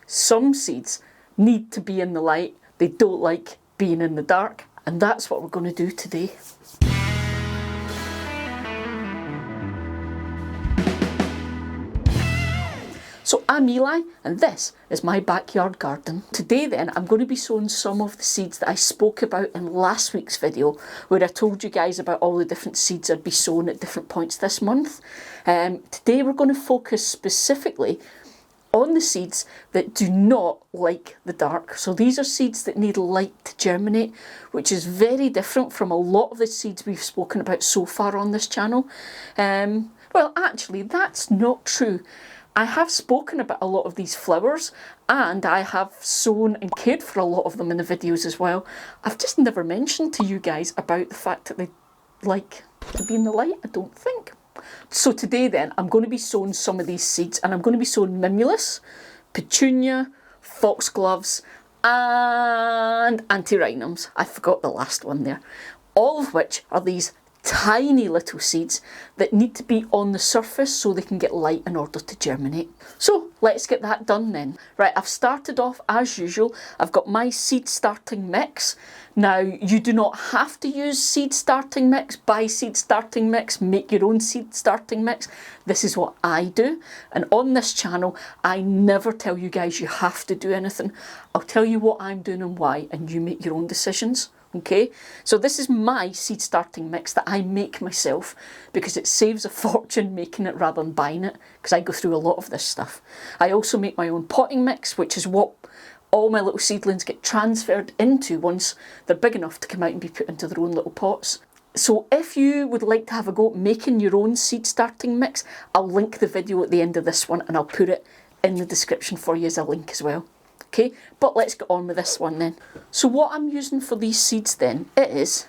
Some seeds need to be in the light. They don't like being in the dark. And that's what we're going to do today. So I'm Eli, and this is my backyard garden. Today then, I'm going to be sowing some of the seeds that I spoke about in last week's video, where I told you guys about all the different seeds I'd be sowing at different points this month. Today we're going to focus specifically on the seeds that do not like the dark. So these are seeds that need light to germinate, which is very different from a lot of the seeds we've spoken about so far on this channel. Well, actually, that's not true. I have spoken about a lot of these flowers, and I have sown and cared for a lot of them in the videos as well. I've just never mentioned to you guys about the fact that they like to be in the light, I don't think. So today then, I'm going to be sowing some of these seeds, and I'm going to be sowing Mimulus, Petunia, Foxgloves, and Antirrhinums. I forgot the last one there. All of which are these tiny little seeds that need to be on the surface so they can get light in order to germinate. So let's get that done then. Right, I've started off as usual. I've got my seed starting mix. Now, you do not have to use seed starting mix, buy seed starting mix, make your own seed starting mix. This is what I do. And on this channel, I never tell you guys you have to do anything. I'll tell you what I'm doing and why, and you make your own decisions. Okay, so this is my seed starting mix that I make myself because it saves a fortune making it rather than buying it, because I go through a lot of this stuff. I also make my own potting mix, which is what all my little seedlings get transferred into once they're big enough to come out and be put into their own little pots. So if you would like to have a go at making your own seed starting mix, I'll link the video at the end of this one, and I'll put it in the description for you as a link as well. Okay, but let's get on with this one then. So what I'm using for these seeds then is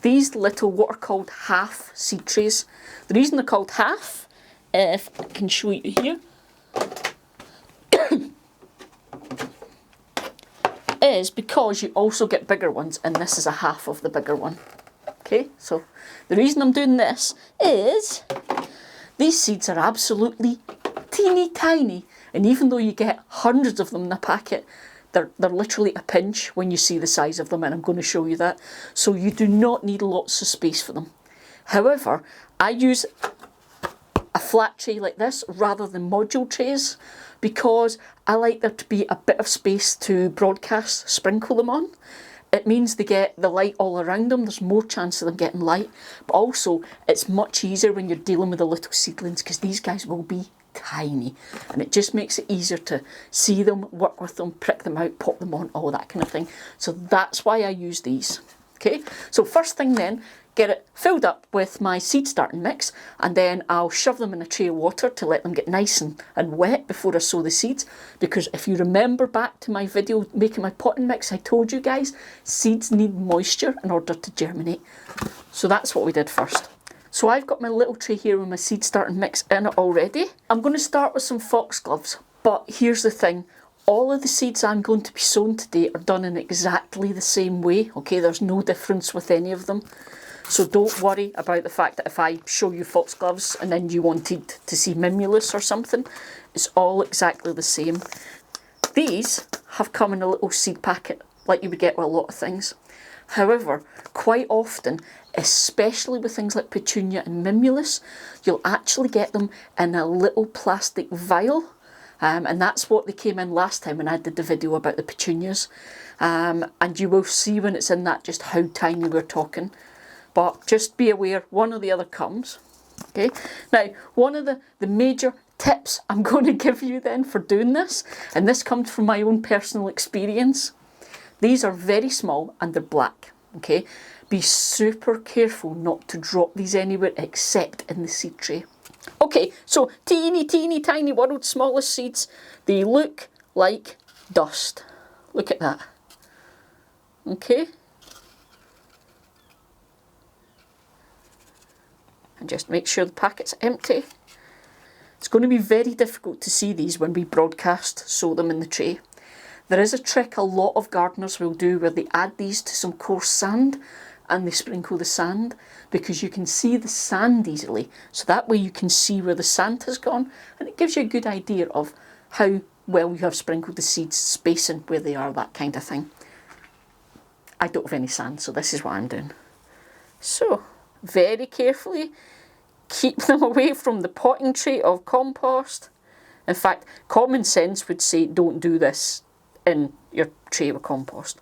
these little, what are called half seed trays. The reason they're called half, if I can show you here, is because you also get bigger ones, and this is a half of the bigger one. Okay, so the reason I'm doing this is these seeds are absolutely teeny tiny. And even though you get hundreds of them in a packet, they're literally a pinch when you see the size of them, and I'm going to show you that. So you do not need lots of space for them. However, I use a flat tray like this rather than module trays because I like there to be a bit of space to broadcast, sprinkle them on. It means they get the light all around them. There's more chance of them getting light. But also, it's much easier when you're dealing with the little seedlings because these guys will be tiny, and it just makes it easier to see them, work with them, prick them out, pop them on, all that kind of thing. So that's why I use these. Okay, so first thing then, get it filled up with my seed starting mix, and then I'll shove them in a tray of water to let them get nice and wet before I sow the seeds. Because if you remember back to my video making my potting mix, I told you guys seeds need moisture in order to germinate. So that's what we did first. So I've got my little tray here with my seed starting mix in it already. I'm going to start with some foxgloves, but here's the thing. All of the seeds I'm going to be sowing today are done in exactly the same way, okay? There's no difference with any of them. So don't worry about the fact that if I show you foxgloves and then you wanted to see Mimulus or something, it's all exactly the same. These have come in a little seed packet, like you would get with a lot of things. However, quite often, especially with things like Petunia and Mimulus, you'll actually get them in a little plastic vial. And that's what they came in last time when I did the video about the petunias. And you will see when it's in that just how tiny we're talking. But just be aware, one or the other comes. Okay. Now, one of the major tips I'm going to give you then for doing this, and this comes from my own personal experience, these are very small and they're black, okay? Be super careful not to drop these anywhere except in the seed tray. Okay, so teeny tiny world's smallest seeds. They look like dust. Look at that. Okay? And just make sure the packet's empty. It's going to be very difficult to see these when we broadcast sow them in the tray. There is a trick a lot of gardeners will do where they add these to some coarse sand and they sprinkle the sand because you can see the sand easily. So that way you can see where the sand has gone, and it gives you a good idea of how well you have sprinkled the seeds, spacing where they are, that kind of thing. I don't have any sand, so this is what I'm doing. So, very carefully, keep them away from the potting tray of compost. In fact, common sense would say don't do this in your tray with compost.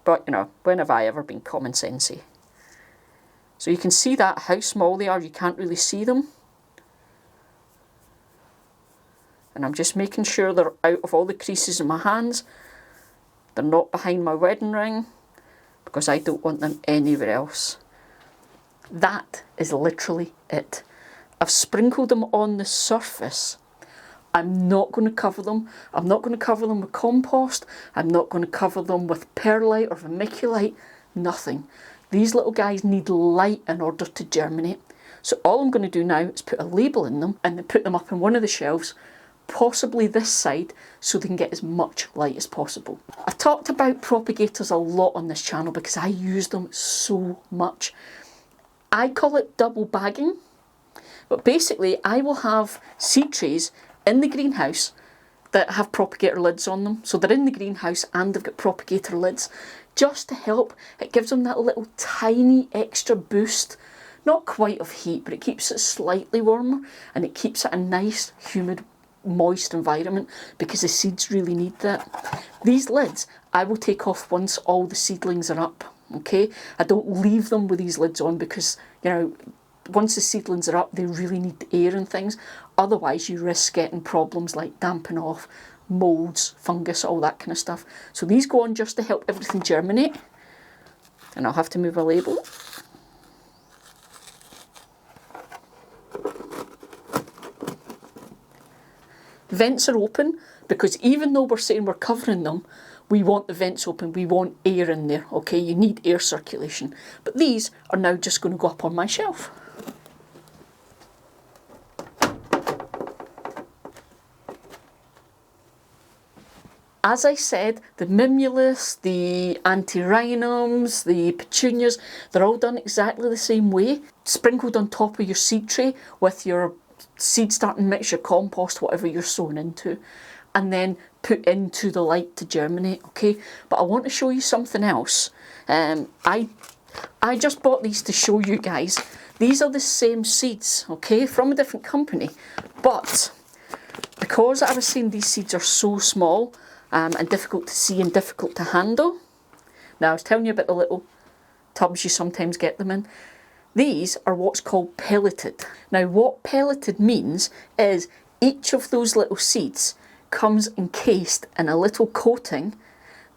But, you know, when have I ever been common sensey? So you can see that, how small they are, you can't really see them. And I'm just making sure they're out of all the creases in my hands. They're not behind my wedding ring, because I don't want them anywhere else. That is literally it. I've sprinkled them on the surface. I'm not going to cover them. I'm not going to cover them with compost. I'm not going to cover them with perlite or vermiculite. Nothing. These little guys need light in order to germinate. So all I'm going to do now is put a label in them and then put them up in one of the shelves, possibly this side, so they can get as much light as possible. I've talked about propagators a lot on this channel because I use them so much. I call it double bagging, but basically I will have seed trays in the greenhouse that have propagator lids on them. So they're in the greenhouse and they've got propagator lids just to help. It gives them that little tiny extra boost, not quite of heat, but it keeps it slightly warmer and it keeps it a nice, humid, moist environment because the seeds really need that. These lids I will take off once all the seedlings are up, okay? I don't leave them with these lids on because, you know, once the seedlings are up, they really need the air and things. Otherwise, you risk getting problems like damping off, moulds, fungus, all that kind of stuff. So these go on just to help everything germinate. And I'll have to move a label. Vents are open because even though we're saying we're covering them, we want the vents open, we want air in there, okay? You need air circulation. But these are now just going to go up on my shelf. As I said, the Mimulus, the Antirrhinums, the Petunias, they're all done exactly the same way. Sprinkled on top of your seed tray with your seed starting mix, your compost, whatever you're sowing into, and then put into the light to germinate, okay? But I want to show you something else. I just bought these to show you guys. These are the same seeds, okay, from a different company. But because I was saying these seeds are so small, and difficult to see and difficult to handle. Now, I was telling you about the little tubs you sometimes get them in. These are what's called pelleted. Now, what pelleted means is each of those little seeds comes encased in a little coating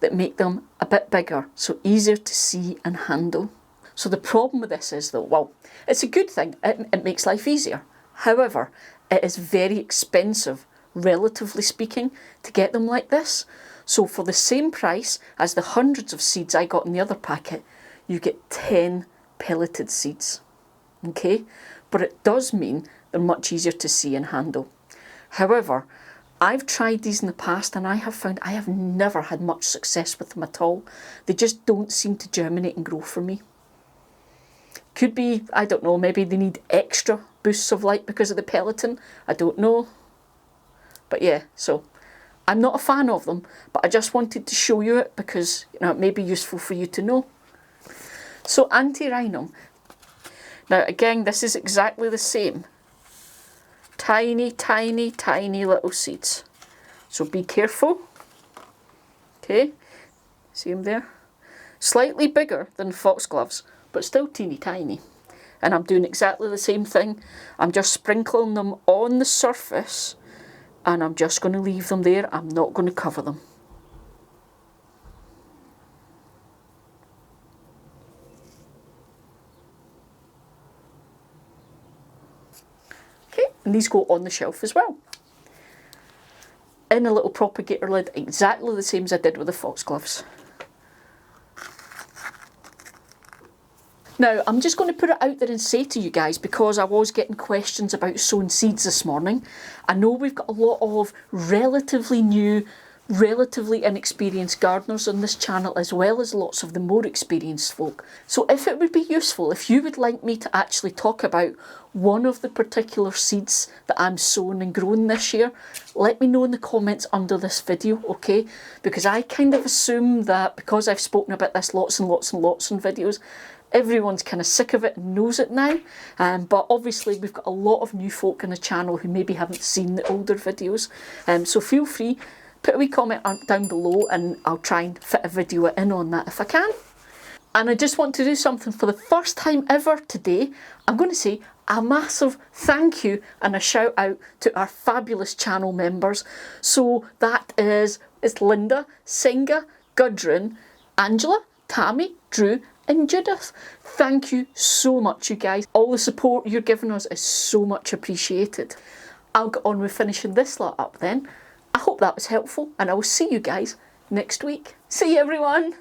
that make them a bit bigger, so easier to see and handle. So the problem with this is though, well, it's a good thing, it makes life easier. However, it is very expensive, relatively speaking, to get them like this. So for the same price as the hundreds of seeds I got in the other packet, you get 10 pelleted seeds, okay? But it does mean they're much easier to see and handle. However, I've tried these in the past and I have found I have never had much success with them at all. They just don't seem to germinate and grow for me. Could be, I don't know, maybe they need extra boosts of light because of the pelleting, I don't know. But yeah, so I'm not a fan of them, but I just wanted to show you it because, you know, it may be useful for you to know. So Antirrhinum. Now again, this is exactly the same. Tiny, tiny, tiny little seeds. So be careful. Okay, see them there? Slightly bigger than Foxgloves, but still teeny tiny. And I'm doing exactly the same thing. I'm just sprinkling them on the surface and I'm just going to leave them there. I'm not going to cover them. Okay, and these go on the shelf as well. In a little propagator lid, exactly the same as I did with the Foxgloves. Now, I'm just going to put it out there and say to you guys, because I was getting questions about sowing seeds this morning, I know we've got a lot of relatively new relatively inexperienced gardeners on this channel, as well as lots of the more experienced folk. So if it would be useful, if you would like me to actually talk about one of the particular seeds that I'm sowing and growing this year, let me know in the comments under this video, okay? Because I kind of assume that because I've spoken about this lots and lots and lots in videos, everyone's kind of sick of it and knows it now, but obviously we've got a lot of new folk on the channel who maybe haven't seen the older videos, so feel free, put a wee comment down below and I'll try and fit a video in on that if I can. And I just want to do something for the first time ever today. I'm going to say a massive thank you and a shout out to our fabulous channel members. So that is Linda, Senga, Gudrun, Angela, Tammy, Drew and Judith. Thank you so much, you guys. All the support you're giving us is so much appreciated. I'll get on with finishing this lot up then. I hope that was helpful and I will see you guys next week. See you everyone.